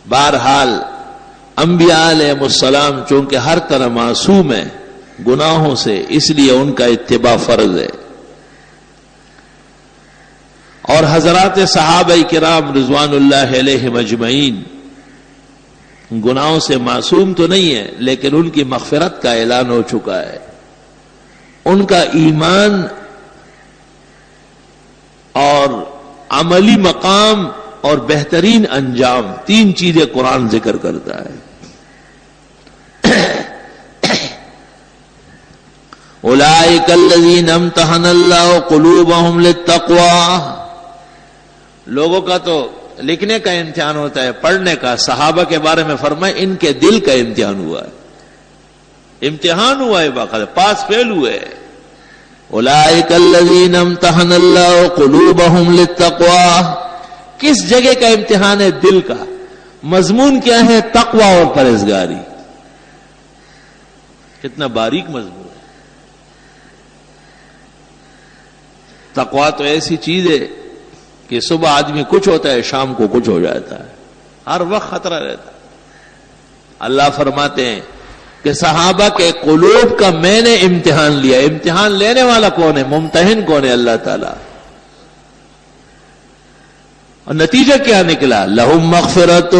بہرحال انبیاء علیہ السلام چونکہ ہر طرح معصوم ہیں گناہوں سے، اس لیے ان کا اتباع فرض ہے، اور حضرات صحابہ کرام رضوان اللہ علیہم اجمعین گناہوں سے معصوم تو نہیں ہے، لیکن ان کی مغفرت کا اعلان ہو چکا ہے۔ ان کا ایمان اور عملی مقام اور بہترین انجام، تین چیزیں قرآن ذکر کرتا ہے۔ اولئک الذین امتحن اللہ قلوبہم للتقوی، لوگوں کا تو لکھنے کا امتحان ہوتا ہے، پڑھنے کا۔ صحابہ کے بارے میں فرمائے ان کے دل کا امتحان ہوا ہے، امتحان ہوا ہے، باقاعدہ پاس فیل ہوئے۔ اولئک الذین امتحن اللہ قلوبہم للتقوی، کس جگہ کا امتحان ہے؟ دل کا۔ مضمون کیا ہے؟ تقوی اور پرہیزگاری۔ کتنا باریک مضمون ہے۔ تقوی تو ایسی چیز ہے کہ صبح آدمی کچھ ہوتا ہے، شام کو کچھ ہو جاتا ہے، ہر وقت خطرہ رہتا ہے۔ اللہ فرماتے ہیں کہ صحابہ کے قلوب کا میں نے امتحان لیا۔ امتحان لینے والا کون ہے؟ ممتحن کون ہے؟ اللہ تعالی۔ اور نتیجہ کیا نکلا؟ لہم مغفرۃ،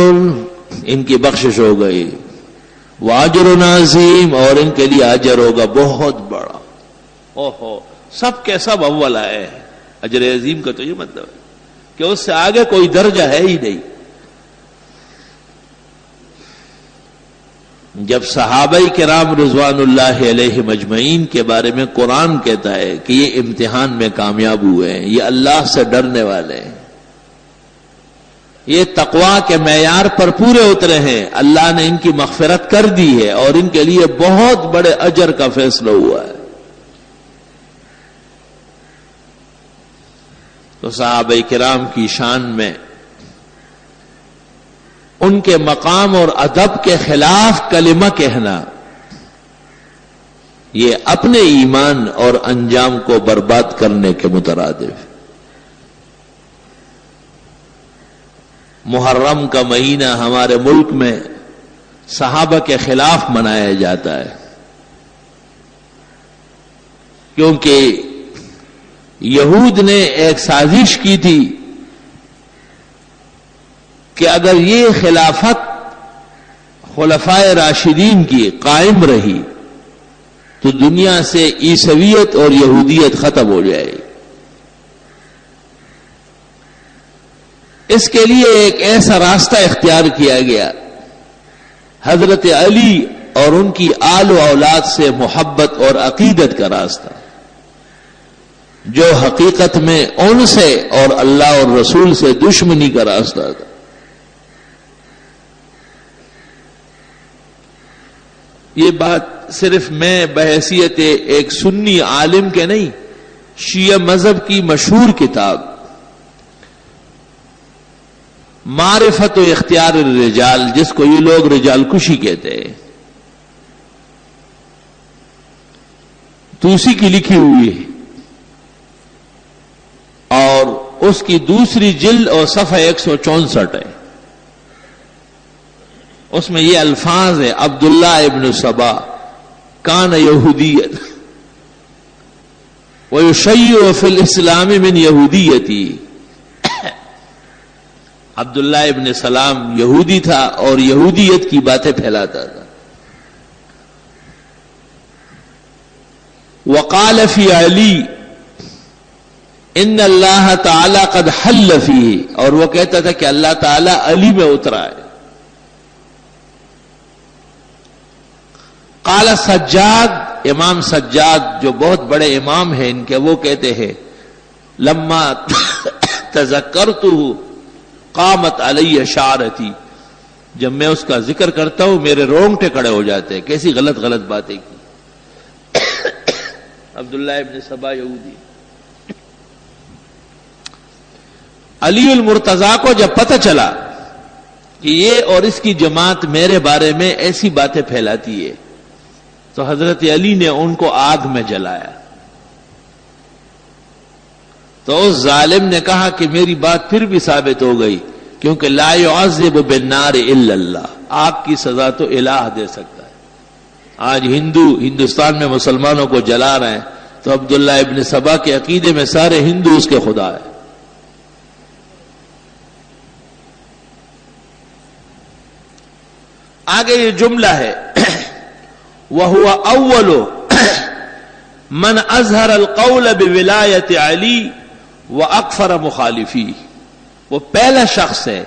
ان کی بخشش ہو گئی، واجر عظیم، اور ان کے لیے اجر ہوگا بہت بڑا۔ اوہو، سب کے سب اول آئے ہیں۔ اجر عظیم کا تو یہ مطلب ہے کہ اس سے آگے کوئی درجہ ہے ہی نہیں۔ جب صحابہ کرام رضوان اللہ علیہم اجمعین کے بارے میں قرآن کہتا ہے کہ یہ امتحان میں کامیاب ہوئے ہیں، یہ اللہ سے ڈرنے والے ہیں، یہ تقوی کے معیار پر پورے اترے ہیں، اللہ نے ان کی مغفرت کر دی ہے اور ان کے لیے بہت بڑے اجر کا فیصلہ ہوا ہے۔ تو صحابہ کرام کی شان میں ان کے مقام اور ادب کے خلاف کلمہ کہنا، یہ اپنے ایمان اور انجام کو برباد کرنے کے مترادف۔ محرم کا مہینہ ہمارے ملک میں صحابہ کے خلاف منایا جاتا ہے، کیونکہ یہود نے ایک سازش کی تھی کہ اگر یہ خلافت خلفائے راشدین کی قائم رہی تو دنیا سے عیسویت اور یہودیت ختم ہو جائے گی۔ اس کے لیے ایک ایسا راستہ اختیار کیا گیا، حضرت علی اور ان کی آل و اولاد سے محبت اور عقیدت کا راستہ، جو حقیقت میں ان سے اور اللہ اور رسول سے دشمنی کا راستہ تھا۔ یہ بات صرف میں بحیثیت ایک سنی عالم کے نہیں، شیعہ مذہب کی مشہور کتاب معرفت و اختیار الرجال، جس کو یہ لوگ رجال کشی کہتے ہیں، توسی کی لکھی ہوئی ہے، اور اس کی دوسری جلد اور صفحہ 164 ہے۔ اس میں یہ الفاظ ہے: عبداللہ ابن سبا کان یہودیت ویشیع فی الاسلام من یہودیتی۔ عبداللہ ابن سلام یہودی تھا اور یہودیت کی باتیں پھیلاتا تھا۔ وقال فی علی ان اللہ تعالی قد حل فیہ، اور وہ کہتا تھا کہ اللہ تعالی علی میں اترا ہے۔ قال سجاد، امام سجاد جو بہت بڑے امام ہیں ان کے، وہ کہتے ہیں لما تذکرتہ قامت علی شعرتی، جب میں اس کا ذکر کرتا ہوں میرے رونگٹے کھڑے ہو جاتے ہیں۔ کیسی غلط غلط باتیں کی۔ عبداللہ ابن سبا یہودی۔ علی المرتضیٰ کو جب پتہ چلا کہ یہ اور اس کی جماعت میرے بارے میں ایسی باتیں پھیلاتی ہے، تو حضرت علی نے ان کو آگ میں جلایا۔ تو اس ظالم نے کہا کہ میری بات پھر بھی ثابت ہو گئی، کیونکہ لا يعذب بالنار الا اللہ، آگ کی سزا تو الہ دے سکتا ہے۔ آج ہندوستان میں مسلمانوں کو جلا رہے ہیں، تو عبداللہ ابن سبا کے عقیدے میں سارے ہندو اس کے خدا ہے۔ آگے یہ جملہ ہے وَهُوَ أَوَّلُ مَنْ أَظْهَرَ الْقَوْلَ بِوِلَایَةِ عَلِی وَأَكْفَرَ مُخَالِفِیہ، وہ پہلا شخص ہے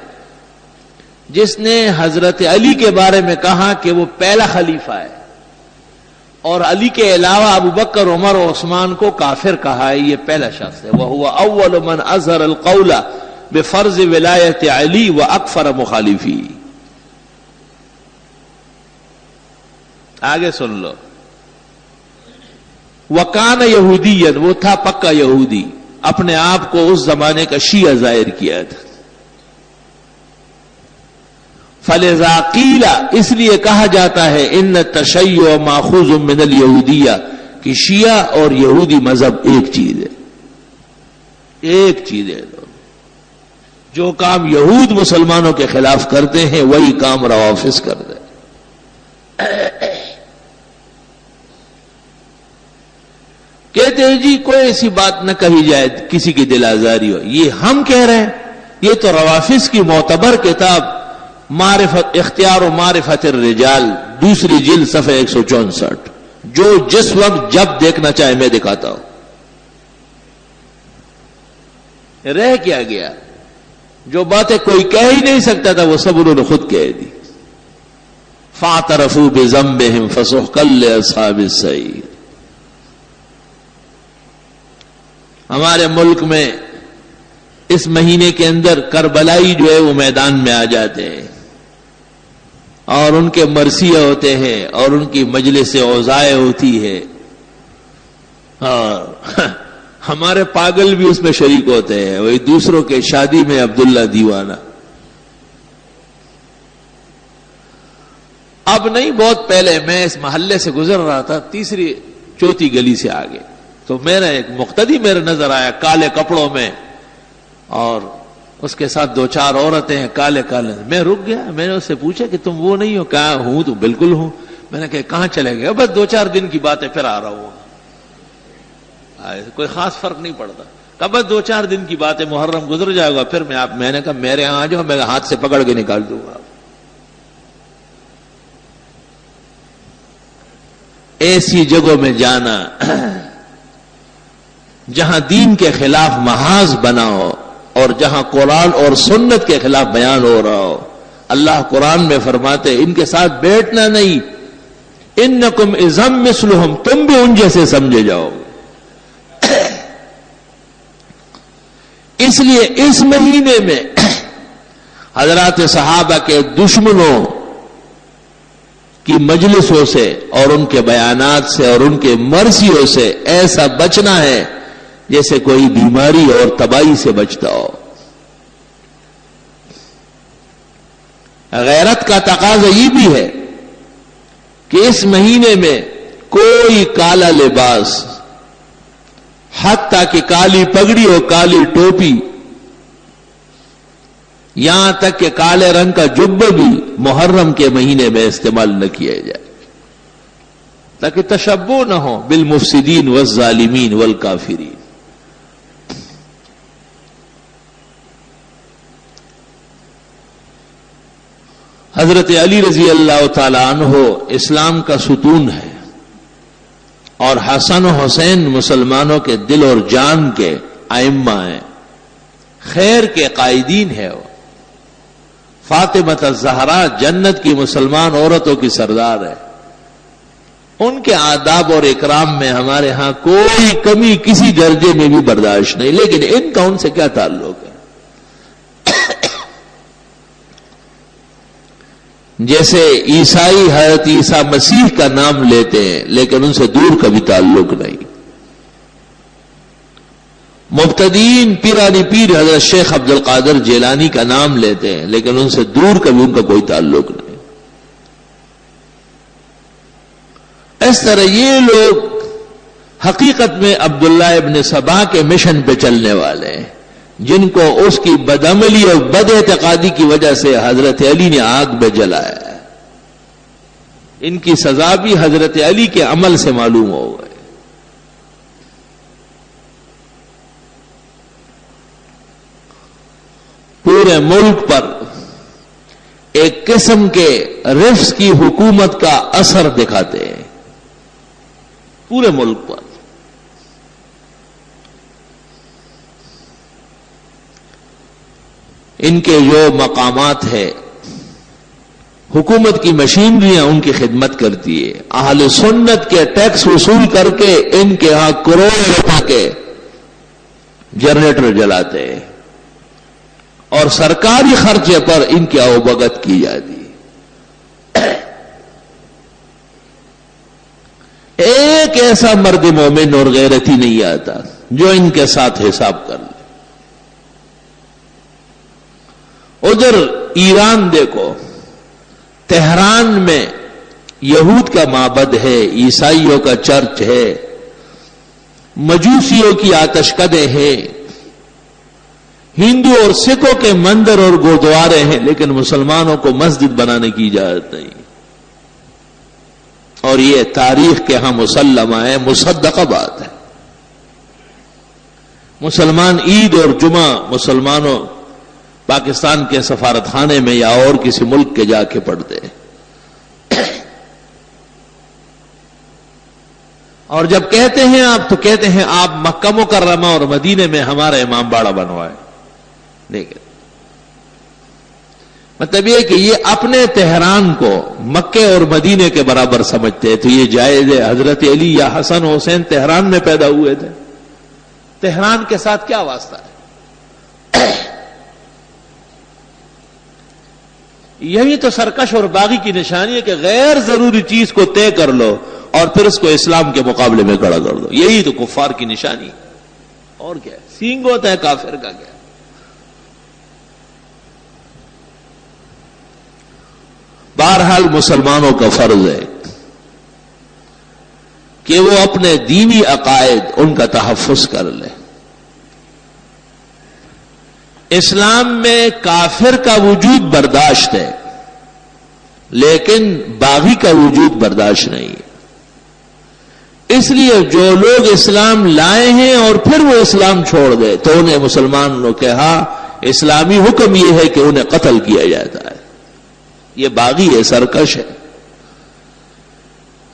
جس نے حضرت علی کے بارے میں کہا کہ وہ پہلا خلیفہ ہے، اور علی کے علاوہ ابو بکر، عمر اور عثمان کو کافر کہا ہے، یہ پہلا شخص ہے۔ وَهُوَ أَوَّلُ مَنْ أَظْهَرَ الْقَوْلَ بِفَرْضِ وِلَایَةِ عَلِی وَأَكْفَرَ مُخَالِفِیہ۔ آگے سن لو، وَكَانَ يَهُودِيًّا، وہ تھا پکا یہودی، اپنے آپ کو اس زمانے کا شیعہ ظاہر کیا تھا۔ فَلِذَا قِيلَ، اس لیے کہا جاتا ہے إِنَّ التَّشَيُّعَ مَأْخُوذٌ مِّنَ الْيَهُودِيَّةِ، کہ شیعہ اور یہودی مذہب ایک چیز ہے، ایک چیز ہے۔ جو کام یہود مسلمانوں کے خلاف کرتے ہیں وہی کام روافض کرتے ہیں۔ کہتے ہیں جی کوئی ایسی بات نہ کہی جائے کسی کی دل آزاری ہو، یہ ہم کہہ رہے ہیں، یہ تو روافض کی معتبر کتاب معرفت اختیار و معرفت الرجال، دوسری جلد صفحہ 164، جو جس وقت جب دیکھنا چاہے میں دکھاتا ہوں۔ رہ کیا گیا؟ جو باتیں کوئی کہہ ہی نہیں سکتا تھا وہ سب انہوں نے خود کہہ دی۔ فاعترفوا بذنبهم فسحقا لاصحاب السعیر۔ ہمارے ملک میں اس مہینے کے اندر کربلائی جو ہے وہ میدان میں آ جاتے ہیں، اور ان کے مرثیہ ہوتے ہیں، اور ان کی مجلس اوزائے ہوتی ہے، اور ہمارے پاگل بھی اس میں شریک ہوتے ہیں، وہی دوسروں کے شادی میں عبداللہ دیوانہ۔ اب نہیں، بہت پہلے میں اس محلے سے گزر رہا تھا، تیسری چوتھی گلی سے آگے، تو میرا ایک مقتدی میرے نظر آیا کالے کپڑوں میں، اور اس کے ساتھ دو چار عورتیں ہیں کالے کالے۔ میں رک گیا، میں نے اس سے پوچھا کہ تم وہ نہیں ہو؟ کہا ہوں، تو بالکل ہوں۔ میں نے کہا کہاں چلے گئے؟ بس 2-4 دن کی بات ہے، پھر آ رہا ہوں۔ کوئی خاص فرق نہیں پڑتا، کہا بس 2-4 دن کی بات ہے، محرم گزر جائے گا، پھر میں نے کہا میرے یہاں آ جاؤ، میں ہاتھ سے پکڑ کے نکال دوں گا۔ ایسی جگہوں میں جانا جہاں دین کے خلاف محاذ بنا ہو، اور جہاں قرآن اور سنت کے خلاف بیان ہو رہا ہو، اللہ قرآن میں فرماتے ان کے ساتھ بیٹھنا نہیں، انکم اذا مثلہم، تم بھی ان جیسے سمجھے جاؤ۔ اس لیے اس مہینے میں حضرات صحابہ کے دشمنوں کی مجلسوں سے اور ان کے بیانات سے اور ان کے مرثیوں سے ایسا بچنا ہے جیسے کوئی بیماری اور تباہی سے بچتا ہو۔ غیرت کا تقاضا یہ بھی ہے کہ اس مہینے میں کوئی کالا لباس، حتیٰ کہ کالی پگڑی اور کالی ٹوپی، یہاں تک کہ کالے رنگ کا جبہ بھی محرم کے مہینے میں استعمال نہ کیا جائے، تاکہ تشبہ نہ ہو بالمفسدین والظالمین والکافرین۔ حضرت علی رضی اللہ تعالی عنہ اسلام کا ستون ہے، اور حسن و حسین مسلمانوں کے دل اور جان کے ائمہ ہیں، خیر کے قائدین ہے۔ وہ فاطمہ الزہرا جنت کی مسلمان عورتوں کی سردار ہے، ان کے آداب اور اکرام میں ہمارے ہاں کوئی کمی کسی درجے میں بھی برداشت نہیں، لیکن ان کا ان سے کیا تعلق ہے؟ جیسے عیسائی حضرت عیسیٰ مسیح کا نام لیتے ہیں لیکن ان سے دور کا بھی تعلق نہیں، مبتدین پیرانی پیر حضرت شیخ عبد القادر جیلانی کا نام لیتے ہیں لیکن ان سے دور کا بھی ان کا کوئی تعلق نہیں۔ اس طرح یہ لوگ حقیقت میں عبداللہ ابن سبا کے مشن پہ چلنے والے ہیں، جن کو اس کی بدعملی اور بد اعتقادی کی وجہ سے حضرت علی نے آگ میں جلایا. ان کی سزا بھی حضرت علی کے عمل سے معلوم ہو گئے. پورے ملک پر ایک قسم کے رفض کی حکومت کا اثر دکھاتے ہیں، پورے ملک پر. ان کے جو مقامات ہے، حکومت کی مشینریاں ان کی خدمت کرتی ہے. اہل سنت کے ٹیکس وصول کر کے ان کے ہاں کروڑوں روپے کے جنریٹر جلاتے ہیں اور سرکاری خرچے پر ان کی اوبگت کی جاتی ہے. ایک ایسا مرد مومن اور غیرتی نہیں آتا جو ان کے ساتھ حساب کر لے. ادھر ایران دیکھو، تہران میں یہود کا معبد ہے، عیسائیوں کا چرچ ہے، مجوسیوں کی آتش کدے ہیں، ہندو اور سکھوں کے مندر اور گردوارے ہیں، لیکن مسلمانوں کو مسجد بنانے کی اجازت نہیں. اور یہ تاریخ کے ہاں مسلمہ ہے، مصدقہ بات ہے. مسلمان عید اور جمعہ مسلمانوں پاکستان کے سفارت خانے میں یا اور کسی ملک کے جا کے پڑھتے ہیں. اور جب کہتے ہیں آپ تو کہتے ہیں آپ مکہ مکرمہ اور مدینے میں ہمارا امام باڑہ بنوائے. دیکھیں، مطلب یہ کہ یہ اپنے تہران کو مکے اور مدینے کے برابر سمجھتے ہیں. تو یہ جائز ہے؟ حضرت علی یا حسن حسین تہران میں پیدا ہوئے تھے، تہران کے ساتھ کیا واسطہ ہے؟ یہی تو سرکش اور باغی کی نشانی ہے کہ غیر ضروری چیز کو طے کر لو اور پھر اس کو اسلام کے مقابلے میں کھڑا کر دو. یہی تو کفار کی نشانی. اور کیا ہے؟ سینگ ہوتا ہے کافر کا. کیا بہرحال مسلمانوں کا فرض ہے کہ وہ اپنے دینی عقائد ان کا تحفظ کر لیں. اسلام میں کافر کا وجود برداشت ہے لیکن باغی کا وجود برداشت نہیں ہے. اس لیے جو لوگ اسلام لائے ہیں اور پھر وہ اسلام چھوڑ دے تو انہیں مسلمان نے کہا اسلامی حکم یہ ہے کہ انہیں قتل کیا جاتا ہے. یہ باغی ہے، سرکش ہے.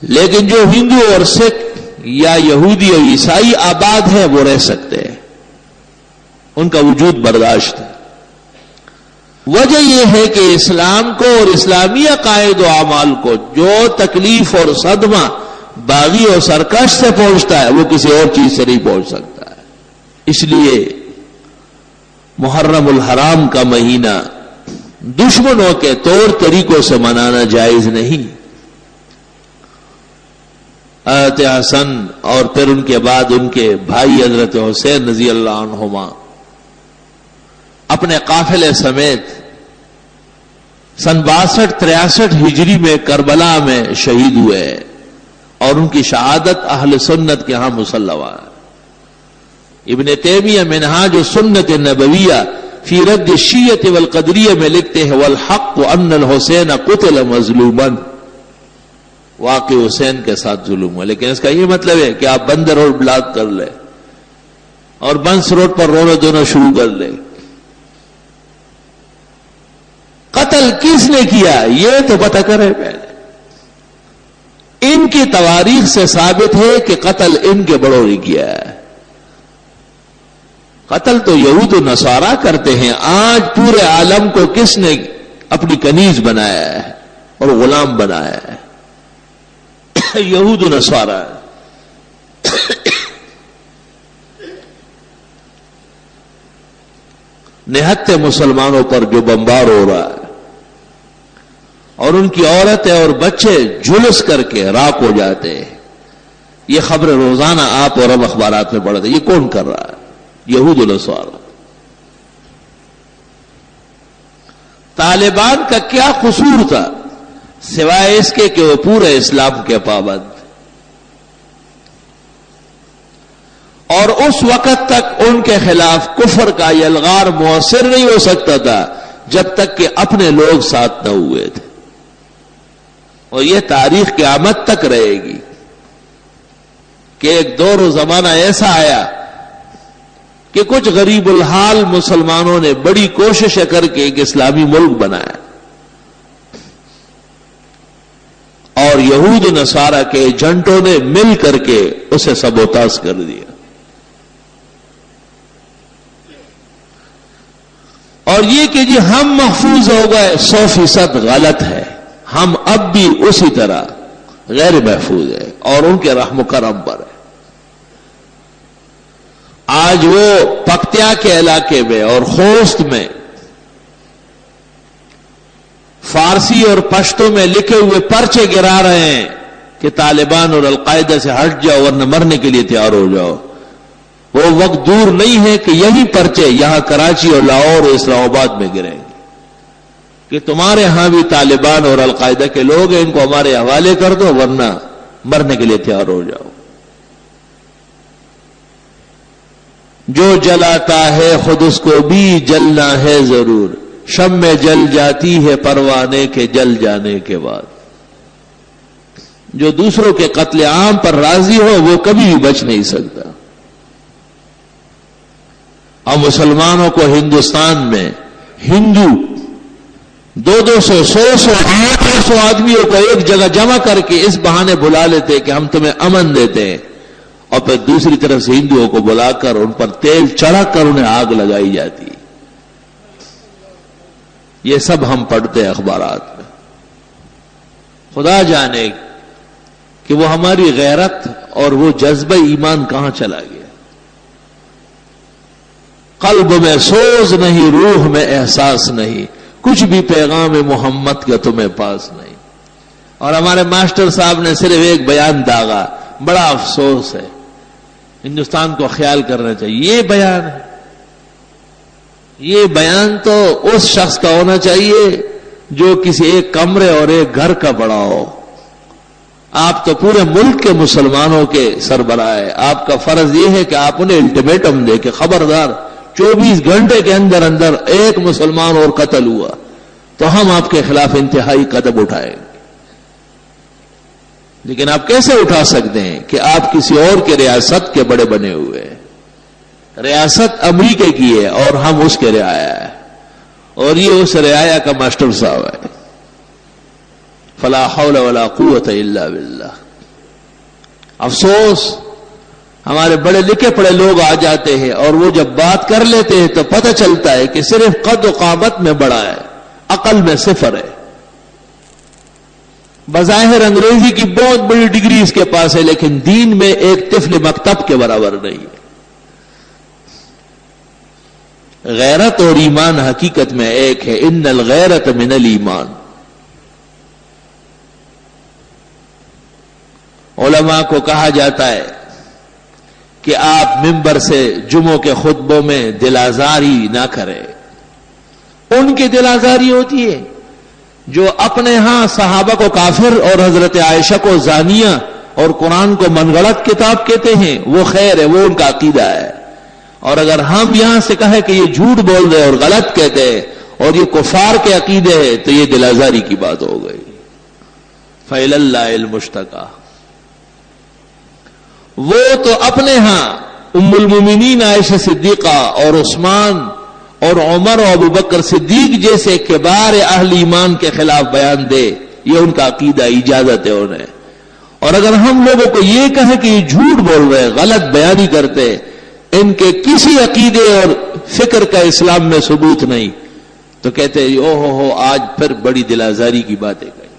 لیکن جو ہندو اور سکھ یا یہودی اور عیسائی آباد ہیں وہ رہ سکتے ہیں، ان کا وجود برداشت ہے. وجہ یہ ہے کہ اسلام کو اور اسلامی عقائد و اعمال کو جو تکلیف اور صدمہ باغی اور سرکش سے پہنچتا ہے وہ کسی اور چیز سے نہیں پہنچ سکتا ہے. اس لیے محرم الحرام کا مہینہ دشمنوں کے طور طریقوں سے منانا جائز نہیں. حضرت حسن اور پھر ان کے بعد ان کے بھائی حضرت حسین رضی اللہ عنہما اپنے قافلے سمیت سن 62-63 ہجری میں کربلا میں شہید ہوئے اور ان کی شہادت اہل سنت کے ہاں مسلمہ ہے. ابن تیمیہ منہاج السنت النبویہ فی رد الشیعۃ والقدریہ میں لکھتے ہیں والحق ان الحسین قتل مظلوما. واقعی حسین کے ساتھ ظلم ہوا، لیکن اس کا یہ مطلب ہے کہ آپ بند روڈ بلاک کر لیں اور بنس روڈ پر رونا دھونا شروع کر لیں. قتل کس نے کیا یہ تو پتہ کرے پہلے. ان کی تواریخ سے ثابت ہے کہ قتل ان کے بڑوں نے کیا ہے. قتل تو یہود و نصارہ کرتے ہیں. آج پورے عالم کو کس نے اپنی کنیز بنایا ہے اور غلام بنایا ہے؟ یہود و نصارہ. نہتے مسلمانوں پر جو بمبار ہو رہا ہے اور ان کی عورتیں اور بچے جلس کر کے راک ہو جاتے ہیں، یہ خبر روزانہ آپ اور ہم اخبارات میں پڑھتے ہیں. یہ کون کر رہا ہے؟ یہود و نصارہ. طالبان کا کیا قصور تھا سوائے اس کے کہ وہ پورے اسلام کے پابند. اور اس وقت تک ان کے خلاف کفر کا یلغار مؤثر نہیں ہو سکتا تھا جب تک کہ اپنے لوگ ساتھ نہ ہوئے تھے. اور یہ تاریخ قیامت تک رہے گی کہ ایک دور و زمانہ ایسا آیا کہ کچھ غریب الحال مسلمانوں نے بڑی کوششیں کر کے ایک اسلامی ملک بنایا اور یہود نصارہ کے ایجنٹوں نے مل کر کے اسے سبوتاژ کر دیا. اور یہ کہ جی ہم محفوظ ہو گئے 100% غلط ہے. ہم اب بھی اسی طرح غیر محفوظ ہے اور ان کے رحم و کرم پر ہے. آج وہ پکتیا کے علاقے میں اور خوست میں فارسی اور پشتو میں لکھے ہوئے پرچے گرا رہے ہیں کہ طالبان اور القاعدہ سے ہٹ جاؤ ورنہ مرنے کے لیے تیار ہو جاؤ. وہ وقت دور نہیں ہے کہ یہی پرچے یہاں کراچی اور لاہور اور اسلام آباد میں گریں گے کہ تمہارے ہاں بھی طالبان اور القاعدہ کے لوگ ہیں, ان کو ہمارے حوالے کر دو ورنہ مرنے کے لیے تیار ہو جاؤ. جو جلاتا ہے خود اس کو بھی جلنا ہے ضرور, شمع جل جاتی ہے پروانے کے جل جانے کے بعد. جو دوسروں کے قتل عام پر راضی ہو وہ کبھی بھی بچ نہیں سکتا. اور مسلمانوں کو ہندوستان میں ہندو 200 100 آدمیوں کو ایک جگہ جمع کر کے اس بہانے بلا لیتے کہ ہم تمہیں امن دیتے ہیں, اور پھر دوسری طرف سے ہندوؤں کو بلا کر ان پر تیل چڑھا کر انہیں آگ لگائی جاتی. یہ سب ہم پڑھتے ہیں اخبارات میں. خدا جانے کہ وہ ہماری غیرت اور وہ جذبہ ایمان کہاں چلا گیا. قلب میں سوز نہیں, روح میں احساس نہیں, کچھ بھی پیغام محمد کا تمہیں پاس نہیں. اور ہمارے ماسٹر صاحب نے صرف ایک بیان داغا, بڑا افسوس ہے, ہندوستان کو خیال کرنا چاہیے. یہ بیان ہے, یہ بیان تو اس شخص کا ہونا چاہیے جو کسی ایک کمرے اور ایک گھر کا بڑا ہو. آپ تو پورے ملک کے مسلمانوں کے سربراہ ہیں. آپ کا فرض یہ ہے کہ آپ انہیں الٹیمیٹم دے کہ خبردار 24 گھنٹے کے اندر اندر ایک مسلمان اور قتل ہوا تو ہم آپ کے خلاف انتہائی قدم اٹھائیں گے. لیکن آپ کیسے اٹھا سکتے ہیں کہ آپ کسی اور کے ریاست کے بڑے بنے ہوئے ہیں. ریاست امریکہ کی ہے اور ہم اس کے رعایا ہے, اور یہ اس رعایا کا ماسٹر صاحب ہے. فلا حول ولا قوت الا باللہ. افسوس ہمارے بڑے لکھے پڑے لوگ آ جاتے ہیں اور وہ جب بات کر لیتے ہیں تو پتہ چلتا ہے کہ صرف قد و قامت میں بڑا ہے, عقل میں صفر ہے. بظاہر انگریزی کی بہت بڑی ڈگری اس کے پاس ہے لیکن دین میں ایک طفل مکتب کے برابر نہیں ہے. غیرت اور ایمان حقیقت میں ایک ہے. ان الغیرت من الایمان. علماء کو کہا جاتا ہے کہ آپ ممبر سے جمعوں کے خطبوں میں دل آزاری نہ کریں. ان کی دل آزاری ہوتی ہے جو اپنے ہاں صحابہ کو کافر اور حضرت عائشہ کو زانیہ اور قرآن کو من گھڑت کتاب کہتے ہیں. وہ خیر ہے, وہ ان کا عقیدہ ہے. اور اگر ہم یہاں سے کہیں کہ یہ جھوٹ بول رہے اور غلط کہتے ہیں اور یہ کفار کے عقیدے ہیں تو یہ دل آزاری کی بات ہو گئی. فإلی اللہ المشتکا. وہ تو اپنے ہاں ام المومنین عائشہ صدیقہ اور عثمان اور عمر اور ابوبکر صدیق جیسے کبار اہل ایمان کے خلاف بیان دے, یہ ان کا عقیدہ, اجازت ہے انہیں. اور اگر ہم لوگوں کو یہ کہیں کہ یہ جھوٹ بول رہے, غلط بیانی کرتے, ان کے کسی عقیدے اور فکر کا اسلام میں ثبوت نہیں, تو کہتے او ہو آج پھر بڑی دل آزاری کی باتیں کہیں.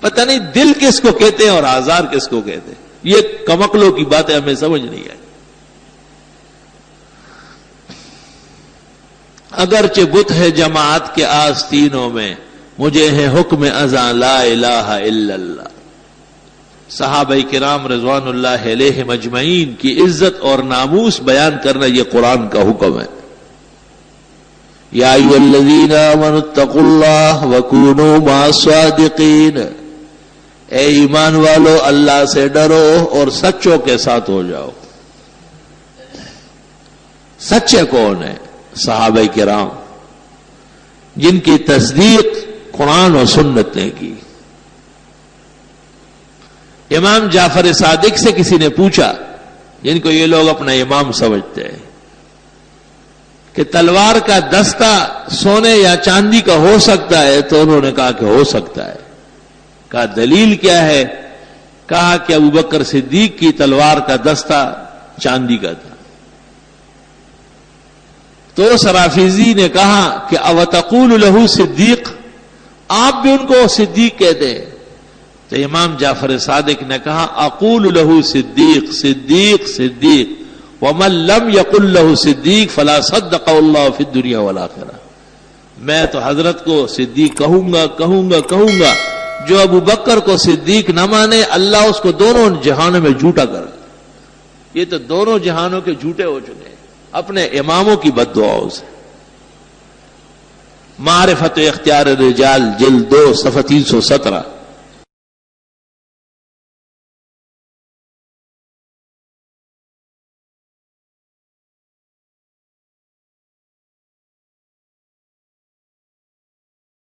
پتہ نہیں دل کس کو کہتے ہیں اور آزار کس کو کہتے ہیں. یہ کمکلوں کی باتیں ہمیں سمجھ نہیں آئی. اگرچہ بت ہے جماعت کے آستینوں میں, مجھے ہے حکم ازاں لا الہ الا اللہ. صحابہ کرام رضوان اللہ علیہم اجمعین کی عزت اور ناموس بیان کرنا یہ قرآن کا حکم ہے. یا ایھا الذین آمنوا اتقوا اللہ وکونوا مع الصادقین. اے ایمان والو اللہ سے ڈرو اور سچوں کے ساتھ ہو جاؤ. سچے کون ہیں؟ صحابہ کرام، جن کی تصدیق قرآن و سنت نے کی۔ امام جعفر صادق سے کسی نے پوچھا، جن کو یہ لوگ اپنا امام سمجھتے ہیں، کہ تلوار کا دستہ سونے یا چاندی کا ہو سکتا ہے؟ تو انہوں نے کہا کہ ہو سکتا ہے۔ کہا دلیل کیا ہے؟ کہا کہ ابوبکر صدیق کی تلوار کا دستہ چاندی کا تھا۔ تو سرافیزی نے کہا کہ اوتقول لہو صدیق، آپ بھی ان کو صدیق کہتے ہیں؟ تو امام جعفر صادق نے کہا اقول لہو صدیق صدیق صدیق ومن لم یقل لہو صدیق فلا صدق اللہ فی الدنیا والآخرہ۔ میں تو حضرت کو صدیق کہوں گا، جو ابو بکر کو صدیق نہ مانے اللہ اس کو دونوں جہانوں میں جھوٹا کر۔ یہ تو دونوں جہانوں کے جھوٹے ہو چکے ہیں اپنے اماموں کی بد دعاؤں سے۔ معرفت و اختیار الرجال جلد 2 صفحہ 317۔